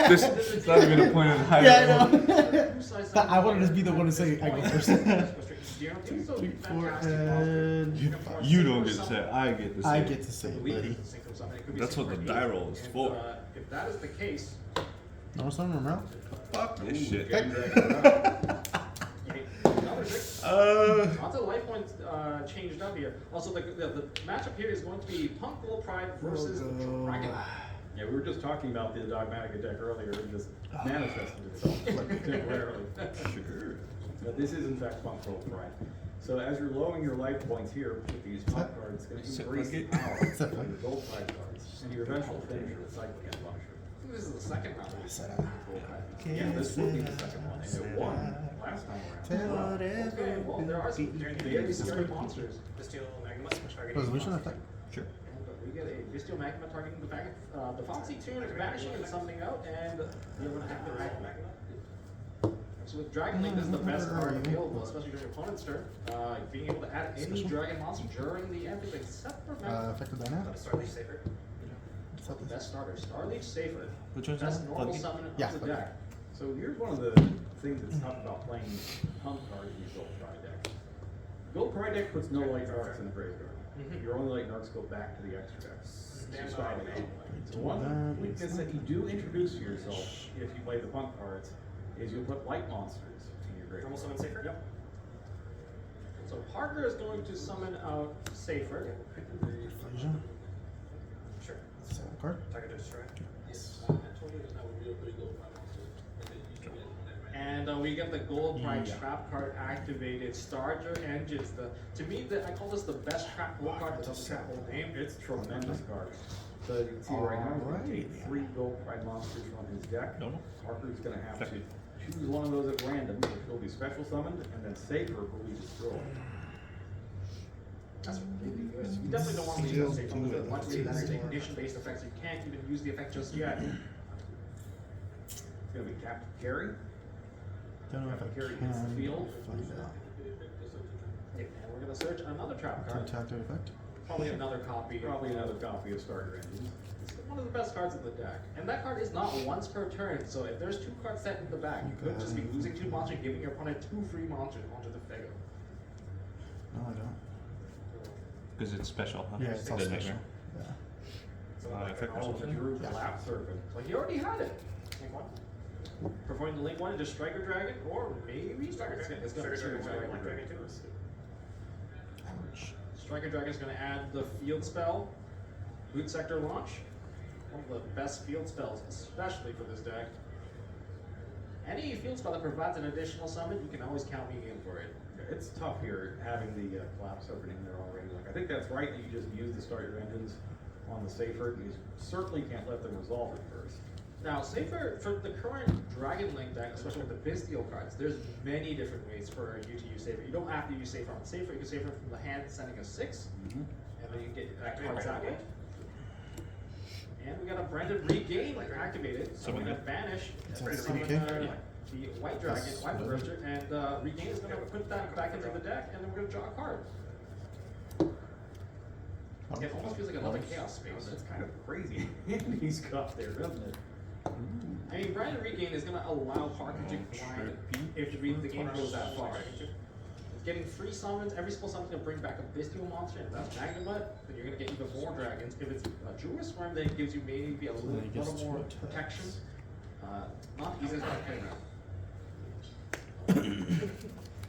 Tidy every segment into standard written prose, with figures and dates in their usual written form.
It's not even a point of high. Yeah, I know. I wanted to be the one to say I go first. 3, 4, and You don't get to say. I get to say. I get to say, buddy. That's what the die roll is for. If that is the case, No, something around. Fuck this shit. Lots of life points changed up here. Also, the matchup here is going to be Punk Gold Pride versus Dragon. Yeah, we were just talking about the dogmatic deck earlier and just manifested itself temporarily. Sure. But this is in fact Punk Gold Pride. So as you're lowering your life points here with these punk cards, it's going to increase the power of your gold pride cards and your eventual finisher with cycling and punisher. This is the second round. Yeah, this will be the second one. And it won last time around. Okay, well, there are some very scary monsters. Resolution effect. Sure. We get a Bestial Magma targeting the Foxy Tune, vanishing and something out, and you're going to have to Magma. So with Dragon Link, this is the best card available, especially during your opponent's turn. Being able to add any dragon monster during the end, except for Magma. Effective dynamic. Starleech Safer. Best starter, Starleech Safer. Which one's best that? normal Plug-in? summon Yeah, of the deck. So here's one of the things that's tough about playing punk cards in your Gold Pride deck. Gold Pride deck puts no light narcs in the graveyard. Your only light narcs go back to the extra deck. So one weakness that you do introduce to yourself if you play the punk cards is you'll put light monsters in your graveyard. Normal summon Safer? Yep. So Parker is going to summon out Safer. Fusion. Sure. Second card. Target destroy. And we get the Gold Pride Trap card activated. Start your engines. To me, I call this the best trap gold card that's on the whole name. It's tremendous card. So you can see right now, he's going to take 3 Gold Pride monsters from his deck. No. Parker's going to have to choose one of those at random, which will be special summoned, and then Safer will be destroyed. That's really good. You definitely don't want to leave that safe on the much later than the condition-based effects. You can't even use the effect just yet. It's going to be Captain Carry. Don't know if I Carry can hits the field. find out. And we're going to search another trap card. Tap their effect. Probably another copy. Probably another copy of Starter Engines. It's one of the best cards in the deck. And that card is not once per turn, so if there's 2 cards set in the back, you could just be losing 2 monsters and giving your opponent 2 free monsters onto the field. No, I don't. Because it's special, huh? Yeah, it's all Doesn't special. matter. Yeah. Effect or All of the something? Drew Collapse Serpent. So he already had it. Link 1. Performing the Link 1 into Striker Dragon, or maybe Striker Dragon. It's going to be Striker Dragon. Ouch. Striker Dragon is going to add the field spell, Boot Sector Launch. One of the best field spells, especially for this deck. Any field spell that provides an additional summon, you can always count me in for it. Yeah, it's tough here having the Collapse Serpent in there already. Like, I think that's right that you just use the Starter Engines on the Safer, and you certainly can't let them resolve it first. Now, Safer, for the current Dragon Link deck, especially with the Bestial cards, there's many different ways for you to use Safer. You don't have to use Safer on Safer, you can Safer from the hand, sending a 6, and then you can get that cards that way. And we got a Branded Regain activated, so we're going to banish summon, the White Dragon, White Merger, and Regain is going to put that back into the deck, and then we're going to draw a card. It almost feels like another Chaos Space. That's kind of crazy. He's got there, doesn't it? I mean, Branded Regain is going to allow Parker to grind if the game goes that far. Getting free summons, every single summon is going to bring back a Bestial monster, and if that's Magnemite, then you're going to get even more dragons. If it's a Jewess Worm, then it gives you maybe a little more protection. Not easy as I play now. So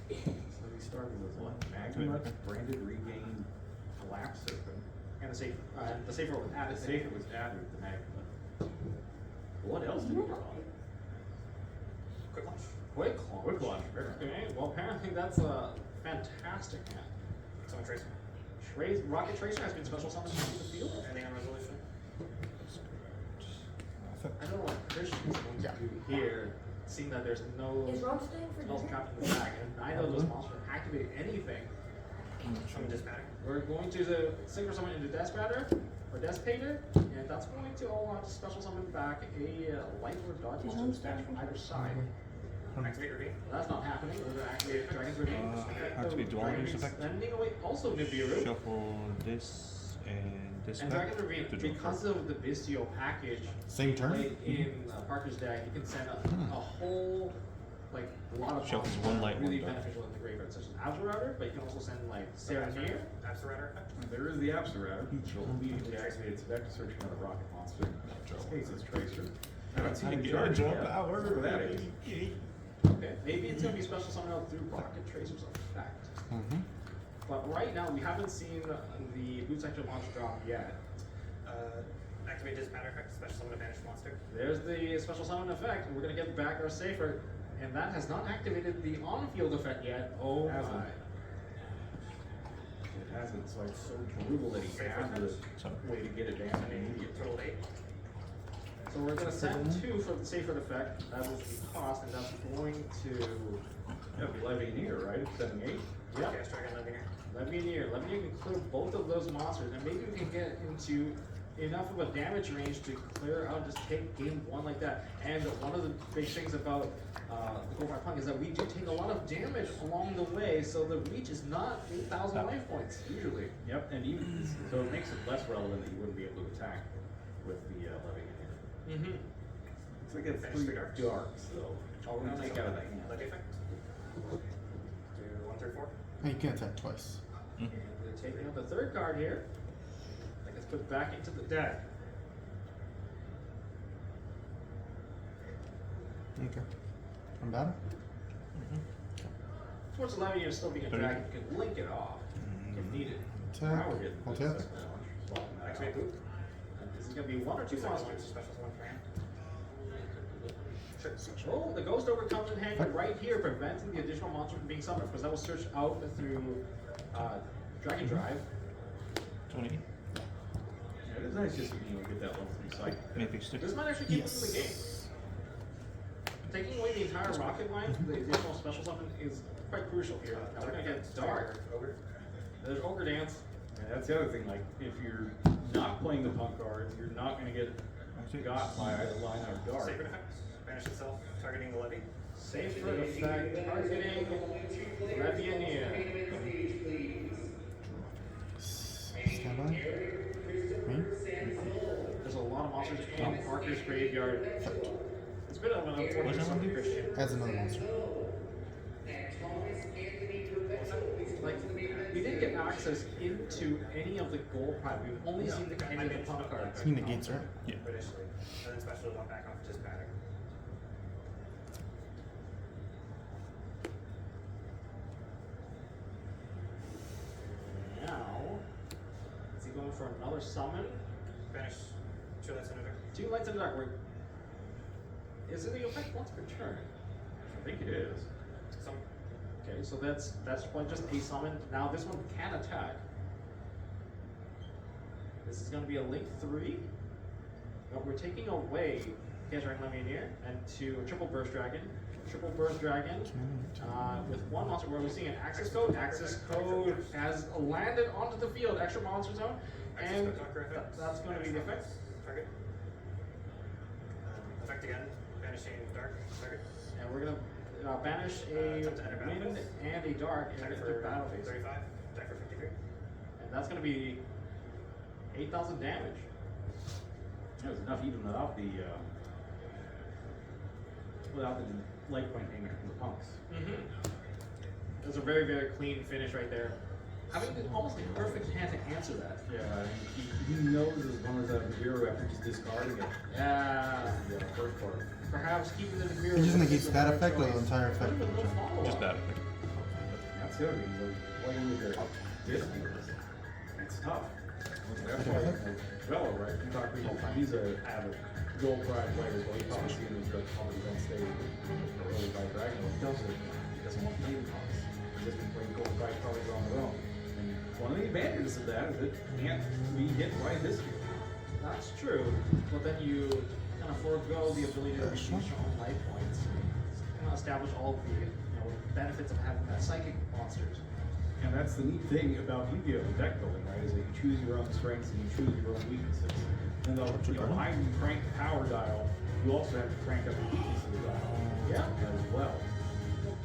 we started with what? Magnemite, Branded Regain, Collapse Serpent. And the Safer was added. The Safer was added with the Magnemite. What else did we draw? Quick Launch. Quick Launch. Quick Launch. Okay, well apparently that's a fantastic hand. Summon Tracer. Rocket Tracer has been special summoned into the field. Anything on resolution? I don't know what Christian's going to do here, seeing that there's no spells trapped in the bag, and neither of those monsters can activate anything. We're going to Synchro Summon into Despater, or Despater, and that's going to allow to special summon back a light or dark monster stash from either side. Activate Regain. That's not happening. We're going to activate Dragon's Regain. Activate Dual Use effect. Sending away also Nibiru. Shuffle this and this And back Dragon Ravine, to draw because card. of the Bistio package, Same turn? played in Parker's deck, you can send a whole, like, a lot of Shuffles monsters one that are light, really one dark. beneficial in the graveyard, such as Absorouter, but you can also send, like, Serenir. Absolrator effect. There is the Absorouter. She'll immediately activate its effect to search another rocket monster. In this case, it's Tracer. I haven't seen I it get charge draw yet. power. Whatever that is. Okay, maybe it's gonna be special summon out through Rocket Tracer's effect. Mm-hmm. But right now, we haven't seen the Boot Sector launch drop yet. Activate Dismatter effect. Special summon a banished monster. There's the special summon effect, and we're gonna get back our safer, and that has not activated the on-field effect yet. Oh Hasn't. my. It hasn't, so it's so brutal that he has the way to get it down immediately. Total 8. So we're gonna send 2 for the safer effect. That is the cost, and that's going to. Yeah, it'd be Levianeer, right? It's 7-8. Yeah. Cast Dragon Levianeer. Levianeer. Levianeer can clear both of those monsters, and maybe we can get into enough of a damage range to clear out, just take game 1 like that. And one of the big things about the Gold Punk is that we do take a lot of damage along the way, so the reach is not 8,000 life points, usually. Yep, and even so, it makes it less relevant that you wouldn't be able to attack with the Levianeer. Mm-hmm. It's like it's Finish 3 the darks. darks, though. Oh, we're gonna take take out of out the hand. Levy effect. Do 1 through 4. And you can attack twice. And we're taking out the 3rd card here. That gets put back into the deck. Okay. From battle? Towards 11 years, still being a dragon, you can link it off if needed. Now Attack. we're getting I'll this tap. second launch. Swapping that Activate out. Boot. And this is going to be 1 or 2 2 seconds. monsters. Special summon for hand. Oh, the Ghost Ogre comes in handy right here, preventing the additional monster from being summoned, because that will search out through Dragon Drive. 20. Yeah, it is nice just to get that one from sight. Maybe stick. This might actually keep us in the game. Yes. Taking away the entire rocket line, the additional special summon is quite crucial here. Now we're going to get Dark. Ogre. There's Ogre Dance. And that's the other thing, like, if you're not playing the punk cards, you're not going to get got by either line or dark. Sacred effect. Banish itself. Targeting the levy. Safer effect, targeting Levianeer. Stand by. Me? There's a lot of monsters in Parker's graveyard. It's a bit of an unfortunate something, Christian. Adds another monster. Like, we didn't get access into any of the gold prime. We've only seen any of the punk cards. He negates, right? Yeah. Initially. And then special one back off Dismatter. Now, is he going for another summon? Banish 2 lights in a dark. 2 lights in the dark. Is it the effect once per turn? I think it is. Some. Okay, so that's probably just a summon. Now this one can attack. This is going to be a link 3. But we're taking away Chaos Dragon Levianeer and to a triple burst dragon. Triple burst dragon with 1 monster. Where we're seeing an access code. Access code has landed onto the field, extra monster zone, and Access code Darker effect. that's going to be the effect. Target. Effect again. Banishing dark. Target. And we're going to banish a Attempt to enter battle wind phase. and a dark and Attack enter for battle phase. 35. Attack for 53. And that's going to be 8,000 damage. That was enough even without the light point payment from the punks. It was a very, very clean finish right there. Having almost the perfect hand to answer that. Yeah, he knows as one as a hero after just discarding it. Yeah. The first part. Perhaps keeping the mirror. It just negates that effect or the entire effect? Even no follow-up. Just that effect. That's the other thing. Playing with your distance, it's tough. That's why Velo, right? We talk people time. He's a avid gold pride player as well. He probably seen him the public event stage early by Dragon. He doesn't want to play the punks. He's just been playing gold pride cards on their own. And one of the advantages of that is it can't be hit by this field. That's true, but then you kind of forego the ability to reduce your own life points. Kind of establish all of the benefits of having that psychic monsters. And that's the neat thing about Yu-Gi-Oh! Deck building, right? Is that you choose your own strengths and you choose your own weaknesses. And though behind you crank the power dial, you also have to crank up the weaknesses dial. Yeah. As well.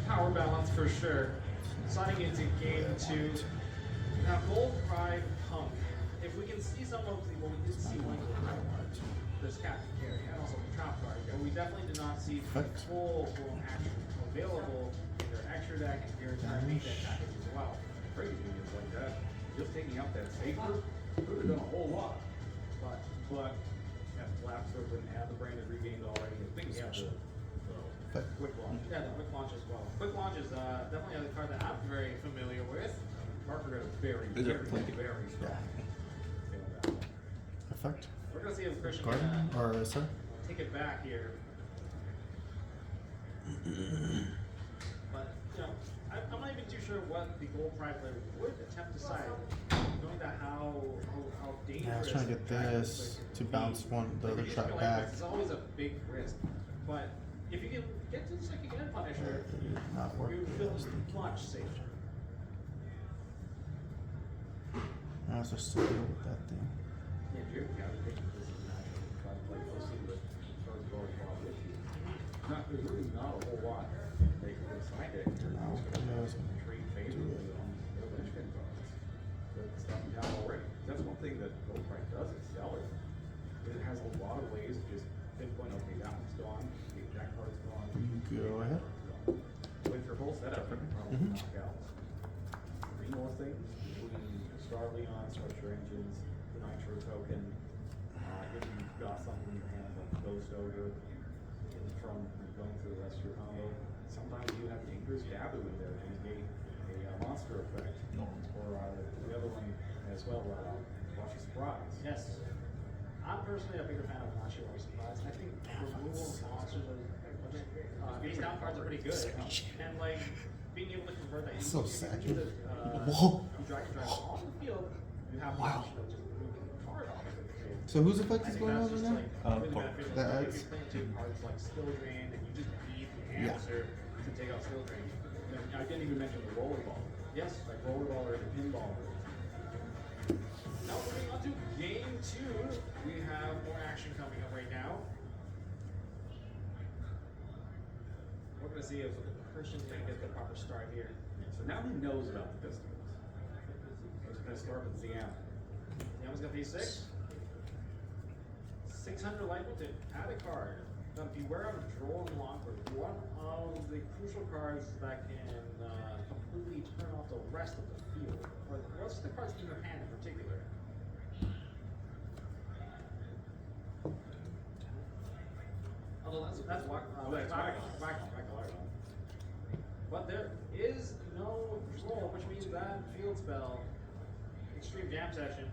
Power balance for sure. Signing into game 2. Now, Gold Pride Punk. If we can see some of the, well, we did see one of the Prime cards. There's Captain Carry and also the Trap card, but we definitely did not see the full-blown action available in their extra deck and your entire main deck package as well. Crazy is like that. Just taking out that safer could have done a whole lot. But that Flap Sword didn't have the branded regained already. I think he had the quick launch. Yeah, the quick launch as well. Quick launch is definitely a card that I'm very familiar with. Parker got a very, Is it very, plenty? very strong. Yeah. Feel that one. Effect. We're gonna see if Christian Garden can or sir? take it back here. But you know, I'm not even too sure what the gold prime player would attempt to side, knowing that how dangerous. Yeah, I was trying to get this to bounce one the other trap back. It's always a big risk, but if you can get to the second again Punisher, Not you working. feel much safer. I was just still deal with that thing. Yeah, Jared got to think this is not try to play closely with first goal ball with you. There's really not a whole lot they can decide it. No, I was gonna Trade favorably on their linchpin cards. But stuff them down already. That's one thing that Gold Price does is sell it. It has a lot of ways to just pinpoint, okay, that one's gone, okay, that card's gone. Go ahead. With your whole setup, you can probably knock out three more things, including Star Leon, Structure Engines, the Nitro Token. If you've got something in your hand like Ghost Ogre, from going through the rest of your combo, sometimes you have Dangerous Dabu in there to negate a monster effect. No. Or the other one as well, Watch a Surprise. Yes. I'm personally a bigger fan of Watch Your Surprise. I think removal of monsters these down cards are pretty good. And like being able to convert that So into sad. you Whoa. drag on the field, you have the Wow. option of just moving the card off of the field. So whose effect I is think going that's on just right like now? really Pork. beneficial. That Like, if adds- you're playing two cards like Skill Drain and you just need the Yeah. answer to take out Skill Drain. And I didn't even mention the rollerball. Yes. Like rollerball or the pinball. Now moving on to game 2, we have more action coming up right now. We're gonna see if Christian's gonna get the proper start here. So now he knows about the pistols. He's going to start with Ziam. Yama's got these 6. 600 life to add a card. Now beware of Droll and Lockwood. One of the crucial cards that can completely turn off the rest of the field. Or the rest of the cards in your hand in particular. Although that's Whack-On. But there is no Droll, which means that field spell, Extreme Jam Session,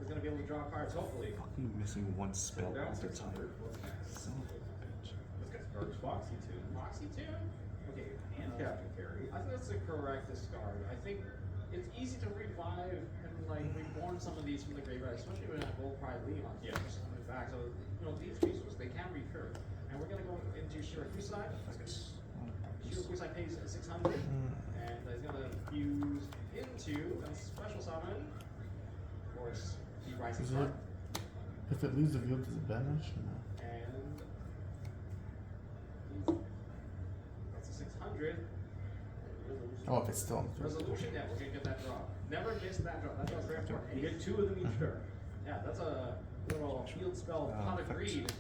is going to be able to draw cards, hopefully. Fucking missing one spell Down all the 600. time. What's next? Son of a bitch. Let's get Scourge Foxy 2. Moxie 2? Okay. And Captain Carry. I think that's the correct discard. I think it's easy to revive and like reborn some of these from the graveyard, especially when I Gold Pride Leon. Yeah. Coming back. So, you know, these resources, they can recur. And we're going to go into Shirakusai. Shirakusai pays 600. And he's going to fuse into a special summon. Of course, the Rising Is card. it, if it leaves the field, does it banish? No. And that's a 600. Oh, if it's still on the field. Resolution, yeah, we're gonna get that draw. Never miss that draw. That draw's very important. You get 2 of them each turn. Yeah, that's a little field spell pot of greed.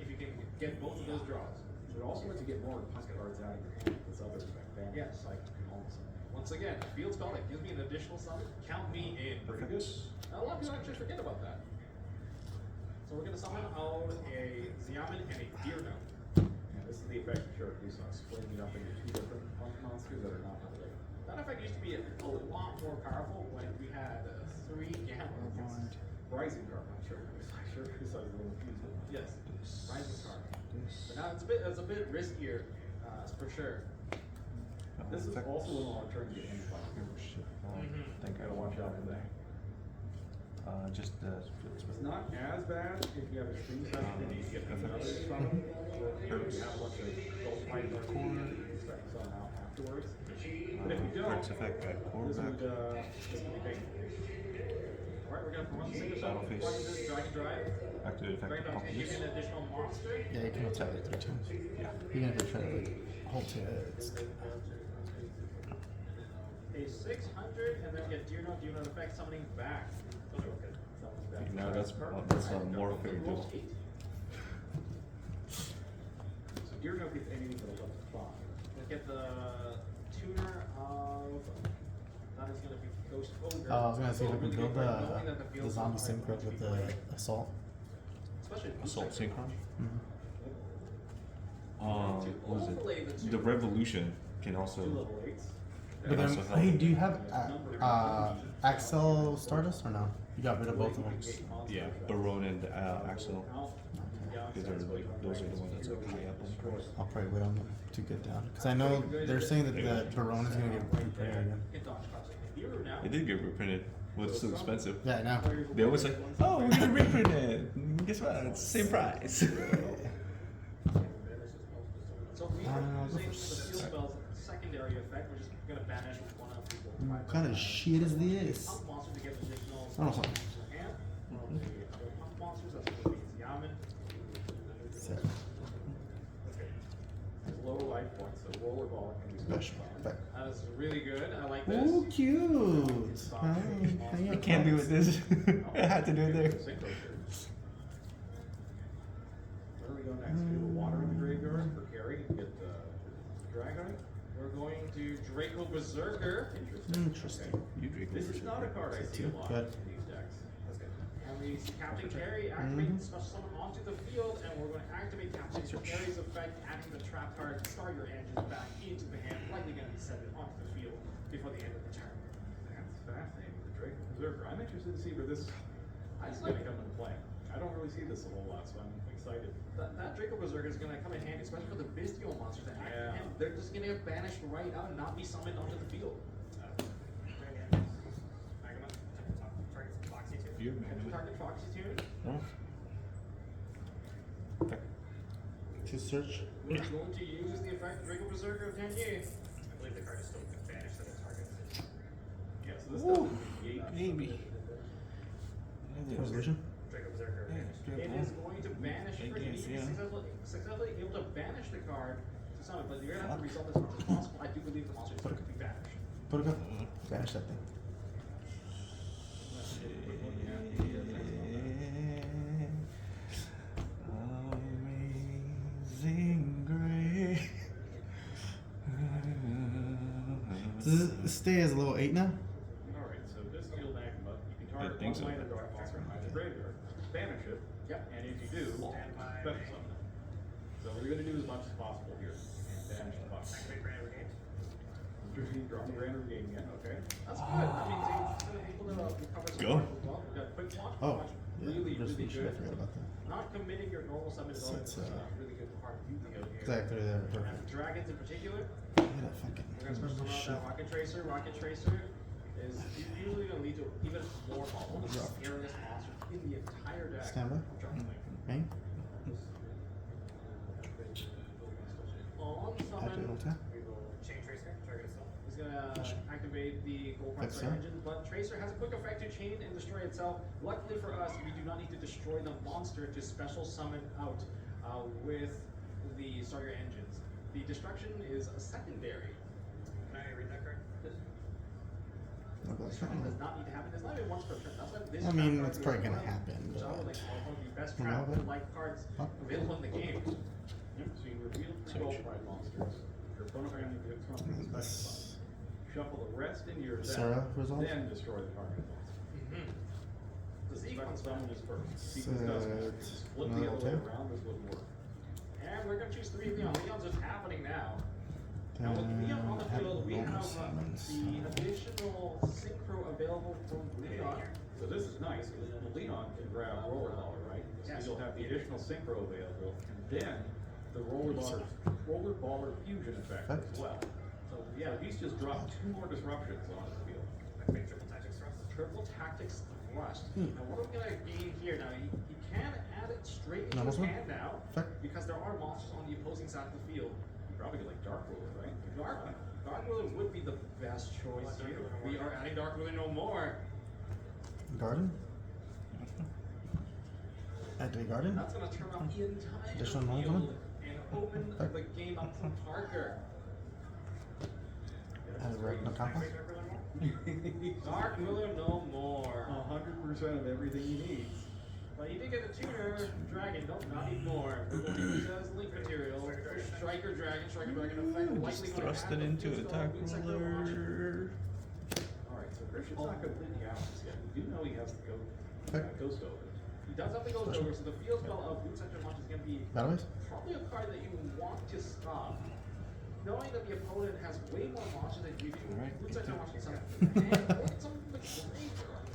If you can get both of those draws. It also lets you get more puzzle cards out of your hand. This other effect. Banish, Yes. like also. Once again, a field spell that gives me an additional summon. Count me in. Pretty good. Now, a lot of people actually forget about that. So we're gonna summon out a Ziaman and a Deerno. And this is the effect of Shirakusa, splitting it up into 2 different punk monsters that are not related. That effect used to be a lot more powerful when we had 3 Gamma. Rising card on Shirakusa. Shirakusa is a little confusing. Yes, Rising card. But now it's a bit riskier, for sure. This is also a long turn to get in by. Oh shit. Mhm. Think I Gotta watch out for that. Just It's not as bad if you have a stream session and you get another summon. Or if you have a bunch of gold fight cards and you expect to summon out afterwards. But if you don't, Perks effect at core this back. would be big. Alright, we're gonna promote the single shot. Battle face. Plug this Dragon Drive. Activate effect Dragon of Drive can give you Pumpkins. an additional monster. Yeah, you can attack it 3 times. Yeah. Even if you're trying to like hold to it, it's A 600, and then get Deerno effect summoning back. Those are all good. No, that's more fair Roll duel. 8. So Deernote gets anything but a level 5. We'll get the tuner of. That is going to be Ghost Ogre. I was gonna see if I So can really build good, knowing that the field zombie is going synchro to with be the great, assault. especially in Assault blue sector. synchron. Mm-hmm. What was Overlay it? the The two. revolution can also. 2 level 8s. But then, also hey, help. do you have Axel Stardust or no? You got rid of both of them. Yeah, Baron and Axel. Yeah, Those are like those are the ones that's like high up on the price. I'll probably wait on them to get down because I know they're saying that the Baron is gonna get reprinted again. It dodge classic. Hero now. It did get reprinted, but it's still expensive. Yeah, I know. They always like, oh, we're gonna reprint it. Guess what? It's the same price. So we are go using the first. field spell's secondary effect. We're just going to banish one of the What kind of shit is this? pump monster to get additional Oh, no, sorry. hand. One of the other pump monsters, that's going to be Yaman. Seven. There's lower life points, so roller ball can be Special. Back. That is really good. I like this. Oh, cute. I can't do it this. I had to do it there. Synchro here. Where do we go next? Do the water in the graveyard for carry and get the Dragonite? We're going to Draco Berserker. Interesting. You drink This is not a card I see a lot Good. in these decks. That's good. And we see Captain Carry activate special summon onto the field, and we're going to activate Captain Carry's effect, adding the trap card, start your engines back into the hand, likely going to be sent onto the field before the end of the turn. That's fascinating. The Draco Berserker. I'm interested to see where this is going to come into play. I don't really see this a whole lot, so I'm excited. That Draco Berserker is going to come in handy, especially for the Bestial monsters that act, Yeah. and they're just going to get banished right out and not be summoned onto the field. Magma. Target's Foxy too. You Target Foxy Tune. No. To search. We're going to use the effect Draco Berserker of Tenyi. I believe the card is still banished to the target. Yeah, so this Ooh, doesn't negate baby. Resolution. Draco Berserker banished. It is going to banish I for you. guess, yeah. Successfully able to banish the card to summon, but you're going to have to resolve this as much as possible. I do believe the monster is going to be banished. Put it up. Banish that thing. Amazing grace. Does it stay as a level 8 now? Alright, so this field magma, you can target think one so. land or dark monster behind the graveyard, banish it, Yep. and if you do, Stand by. special summon it. So we're going to do as much as possible here, and banish the box. Activate Brand Regained. Drop the random game again, okay? That's good. That means he's going to be able to recover some Go. cards as well. We've got quick launch. Oh, launch, yeah, really, really resolution. I good. forgot about that. Not committing your normal summon is So always it's, really good part of Yu-Gi-Oh! Here. Exactly there. And Perfect. dragons in particular, Look at that fucking we're going to special summon out shit. that Rocket Tracer. Rocket Tracer is usually going to lead to even more one of the scariest monsters in the entire deck. Stand by. of Dragon Link. Bang. On Activate summon, all tap. We will chain tracer. Target itself. he's going to activate the Gold Price That's so. engine, but Tracer has a quick effect to chain and destroy itself. Luckily for us, we do not need to destroy the monster to special summon out with the starter engines. The destruction is a secondary. Can I read that card? No, that's Destruction fine. does not need to happen. It's not even once per turn. That's why this I mean, trap it's card probably is gonna happen, Which I would but- like one of the best You know, trap but- like cards Huh? available in the game. Yep, so you reveal 3 gold pride monsters. Your opponent only gets one from the special summon. Shuffle the rest into your deck, Sarah resolve? then destroy the target monster. The Special sequence summon round. is first. Sequence does matter. If you split the Another other way tap. around, this wouldn't work. And we're going to choose 3 Leon. Leon's just happening now. Now with Then Leon on the have field, we normal have summons. the additional synchro available from Leon. So this is nice, because Leon can grab roller baller, right? Yes. So you'll have the additional synchro available, and then the roller baller fusion effect as well. So yeah, he's just dropped 2 more disruptions on the field. Activate triple tactics thrust. Triple Tactics Thrust. Hmm. Now what are we going to gain here? Now he can add it straight into Normal his one? hand now, Effect. because there are monsters on the opposing side of the field. You probably get like Dark Ruler, right? Dark Ruler would be the best choice here. We are adding Dark Ruler no more. Garden? Activate Garden? That's going to turn off the entire Additional normal field one? and open the game up for Parker. Yeah, Has a no combo? Dark Ruler no more. 100% of everything he needs. But he did get a tuner dragon, not need more. He says link material, striker dragon effect, likely Just gonna thrust have it the into boost attack on weak sector launch. roller. Alright, so Christian's not completely out yet. We do know he has to go Ghost over. He does have the Ghost over, so the field spell of weak sector launch is gonna be Battleways? probably a card that you want to stop. Knowing that the opponent has way more launches than you do, Alright, weak get sector that. launch is something or something like graveyard.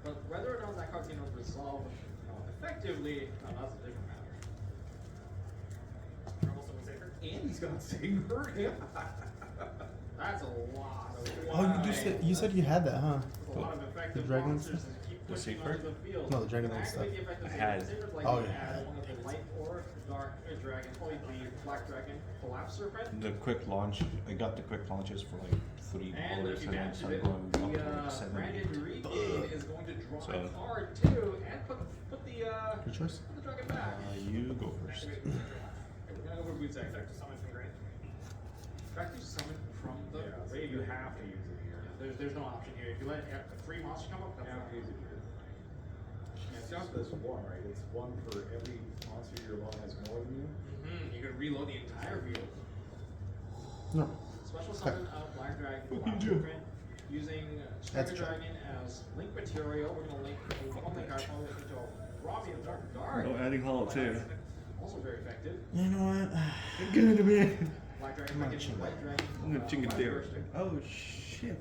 But whether or not that card's gonna resolve effectively, that's a different matter. Normal Civil Safer. And he's got Saber. Yeah. That's a lot of Oh, you said you had that, huh? There's a lot of effective The dragon monsters stuff? that keep The pushing secret? onto the field. No, the dragon And stuff. actually, the effective I had. sabers like Oh, you yeah. add one of the light or dark dragon, probably the black dragon, collapse serpent. The quick launch, I got the quick launches for like $3 And if and you then manage started it, going up to like the 7. Brandon Regain is going to draw So- a card too, and put the Your choice? put the dragon back. You go first. Okay, we're gonna go for boot sector. Summon from grave. Try to summon from the Yeah, so grave. you have to use it here. There's no option here. If you let a free monster come up, You that's have to use it here. And it's not this one, right? It's one for every monster your alone has more than you. You could reload the entire field. No. Special summon of Black Dragon, What Black did you do? Serpent, using That's Striker true. Dragon as link material. We're gonna link one link card, one link into a Robbie and Dark Guard. adding hollow too. Also very effective. You know what? Give it to me. Black Dragon, I'm gonna Black chinga. White Dragon. I'm gonna chinga White there. Bursting. Oh shit.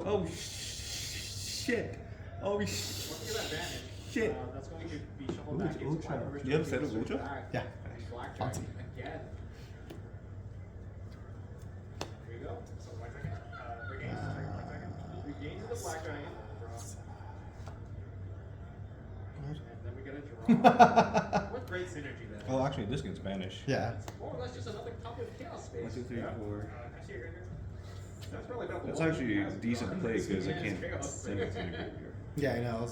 Oh shit. Oh Once you get that advantage, shit. that's going to be shuffled Ooh, back it's into Ultra. White Bursting. You have a set of Switch Ultra? back Yeah. to Black Fancy. Dragon again. Here we go. So Black Dragon. Regains. Black Dragon. Regain to the Black Dragon. What? And then we get a draw. What great synergy that is. Oh, actually, this gets banished. Yeah. It's more or less just another copy of Chaos Space. 1, 2, 3, Yeah. 4. Can I see your graveyard? That's probably about the That's one actually he a has decent done. play because I Yeah, can't chaos. send it to the graveyard. Yeah, I know.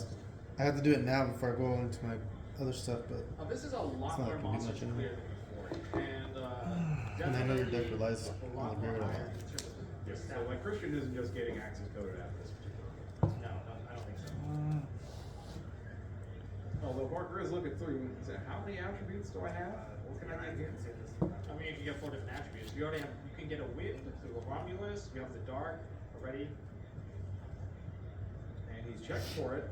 I have to do it now before I go into my other stuff, but This is a lot It's not more like we do monsters much to anyway. clear than before. And And I know your deck definitely relies a on lot the more graveyard. higher in terms of the Yeah, so stat. like Christian isn't just getting access coded after this particular. No, I don't think so. Although Parker is looking through and said, how many attributes do I have? What can I get here? I mean, you can get 4 different attributes. You already have. You can get a wind through a Romulus. You have the dark already. And he's checked for it,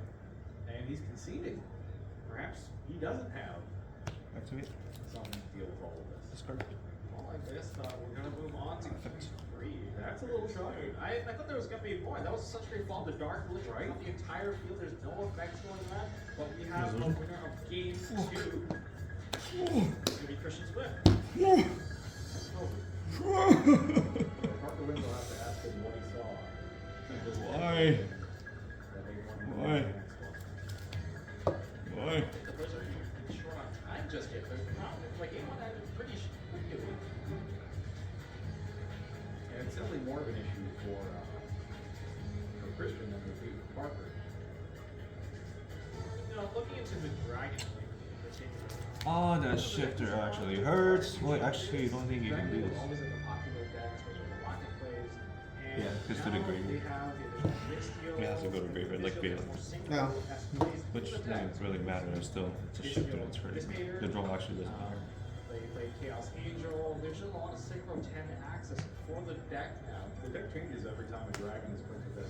and he's conceding. Perhaps he doesn't have Activate. some deal with all of this. Discard. Well, I guess we're gonna move on to Q3. That's a little shocking. I thought there was gonna be more. That was such great fall. The dark really Right. the entire field. There's no effects going on. But we have a winner of game 2. It's gonna be Christian Swift. So Parker wins, will have to ask him what he saw. in this Why? game that they won in the Why? next one. Why? The first are pretty short on time just yet. They're not like game 1 ended pretty good. And it's simply more of an issue for Christian than it would be for Parker. You know, looking into the Dragon Link in particular. Oh, that shifter actually hurts. Well, actually, I don't think you can do this. Always in the popular deck, especially the Rocket plays. And Yeah, just to the now graveyard. They have the additional Mistio. It has to go to graveyard, like Mistio Bale. is more synchro Yeah. as plays Which through the deck. doesn't really matter. Still, it's a shifter that's hurting. The draw actually doesn't matter. They play Chaos Angel. There's just a lot of synchro 10 access for the deck now. The deck changes every time a dragon is put to bed.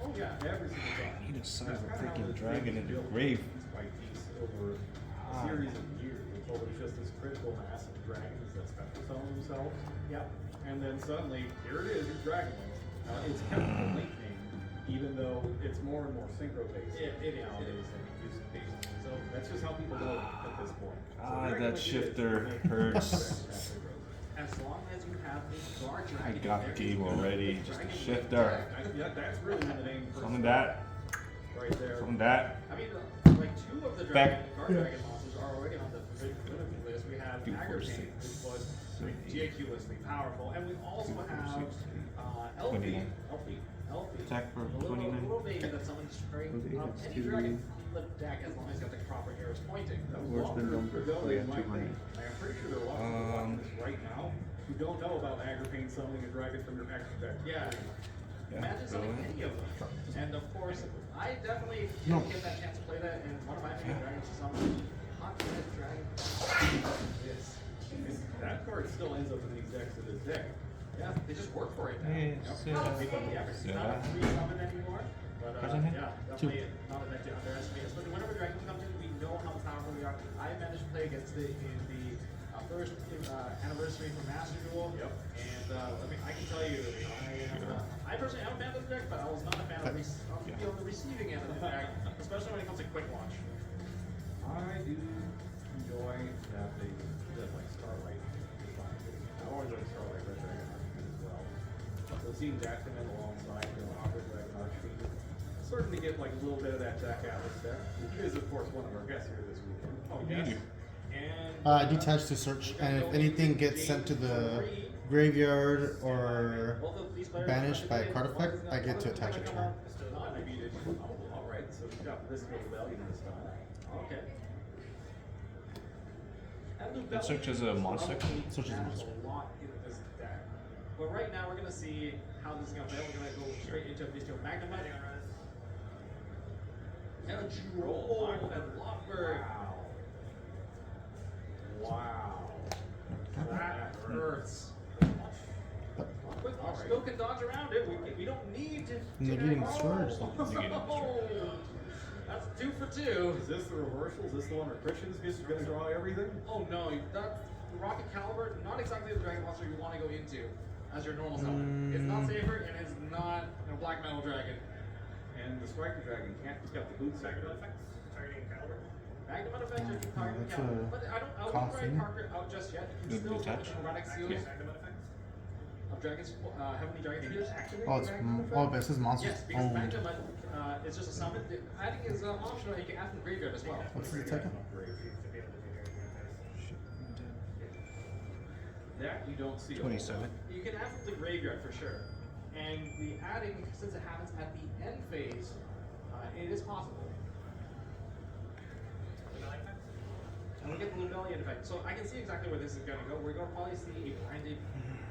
Oh yeah. Every single time. I need to summon That's a kinda how freaking this dragon thing in the is built grave. piece by piece over a series of years until there's just this critical mass of dragons that special summon themselves. Yep. And then suddenly, here it is, your Dragon Link. It's kept the link name, even though it's more and more synchro based It is. nowadays than it used to be. So that's just how people do it at this point. So Ah, Dragon that Link is shifter to make hurts. dragons synchro. As long as you have a guard I dragon. got the game already. Just a shifter. Yeah, that's really the name for Summon that. right there. Summon that. I mean, like 2 of the Back. guard dragon monsters are already on the forbidden list. We have 2, 4, Agripain, 6, which was 7, 8, ridiculously powerful, and we also 2, 4, have 6, Elfie. 29. Elfie. Attack for The little 29. baby that summons straight Okay, up that's any two. dragon the deck as long as you have the proper arrows pointing. Where's the number? Oh yeah, 200. I'm pretty sure there are lots of people watching this right now who don't know about Agripane summoning a dragon from your extra deck. Yeah. Yeah, Imagine something brilliant. any of them. And of course, I definitely No. didn't get that chance to play that, and one of my favorite dragons is some hot red dragon. Yes. That card still ends up in these decks to this day. Yeah, they just work for it now. Yes, Yep. They put the effort. It's not a free summon anymore, but Present hit? yeah, definitely not a deck to underestimate. Especially whenever dragons come in, we know how powerful they are. I managed to play against it in the first anniversary from Master Duel. Yep. And I can tell you, I personally am a fan of the deck, but I was not a fan of be on the receiving end of the deck, especially when it comes to quick launch. I do enjoy that they did like Starlight. I always like Starlight Red Dragon Archfiend as well. So seeing Jack come in alongside, Aqua Dragon Archfiend, starting to get like a little bit of that Jack Atlas deck, which is of course one of our guests here this weekend. Oh, yes. And Detach to search, and if anything gets sent to the graveyard or banished by a card effect, I get to attach a turn. Alright, so we got this Rebellion this time. Okay. It search as a monster? Search as a monster. A lot in this deck. But right now we're gonna see how this is gonna play. We're gonna go straight into Bestial Magnemite. And Jewel and Lockbird. Wow. That hurts. Quick launch still can dodge around it. We don't need to. Negating the Surge. That's 2 for 2. Is this the reversal? Is this the one where Christian's just gonna draw everything? Oh no, that's Rocket Caliber, not exactly the Dragon Monster you want to go into as your normal summon. It's not safer and it's not a Black Metal Dragon. And the Striker Dragon can't pick up the boot sector. Targeting caliber. Magnum effect or targeting that's Caliber. a But I wouldn't cost, write isn't it? Parker out just yet. You Does can it still detach? summon Hermetic Seals Magnum effects. of Dragons, Heavenly Dragon Spears. Oh, it's but it says monsters Yes, because owned. Magnum is just a summon. Adding is optional. You can add from graveyard as well. What's the second? That you don't see. 27. You can add from the graveyard for sure. And the adding, since it happens at the end phase, it is possible. And we get the Rebellion effect. So I can see exactly where this is going to go. We're going to probably see a branded,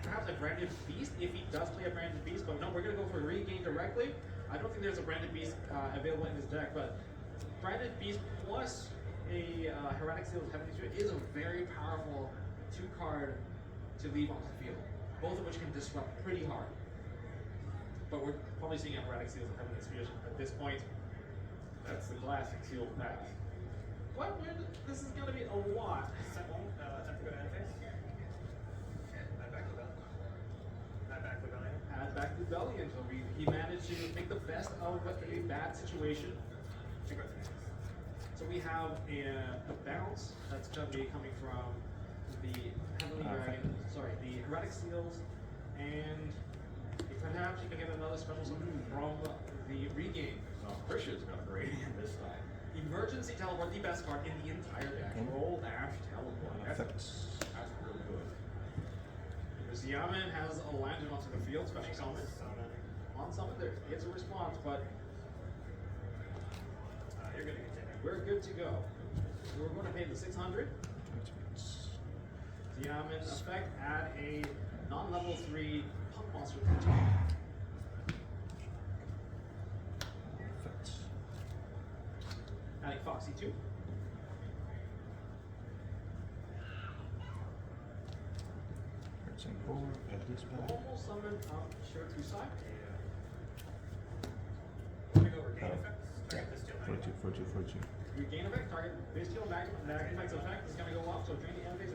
perhaps a branded beast if he does play a branded beast. But no, we're going to go for regain directly. I don't think there's a branded beast available in this deck, but branded beast plus a Heretic Seal of Heavenly Spirit is a very powerful 2-card to leave on the field, both of which can disrupt pretty hard. But we're probably seeing Heretic Seals of Heavenly Spirit at this point. That's the classic sealed pass. What? This is going to be a lot. Set one. Attempt to go to end phase. Add back Rebellion. Add back Rebellion. Add back Rebellion. So he managed to make the best of a bad situation. So we have a bounce that's going to be coming from the Heavenly Dragon, the Heretic Seals, and perhaps you can get another special summon from the regain. Christian's got a great hand this time. Emergency Teleport, the best card in the entire deck. Roll Ash Teleport. That's Effects. really good. Yaman has a lantern onto the field, special summon. On summon, there is a response, but You're going to continue. we're good to go. So we're going to pay the 600. Yaman effect, add a non-level 3 punk monster to the team. Effects. Adding Foxy 2. Cards on board. Add this back. Normal summon Sure to side. We're going to go regain effects. Target this deal. 42. Regain effect, target Bestial Magnemite's effect is going to go off, so during the end phase,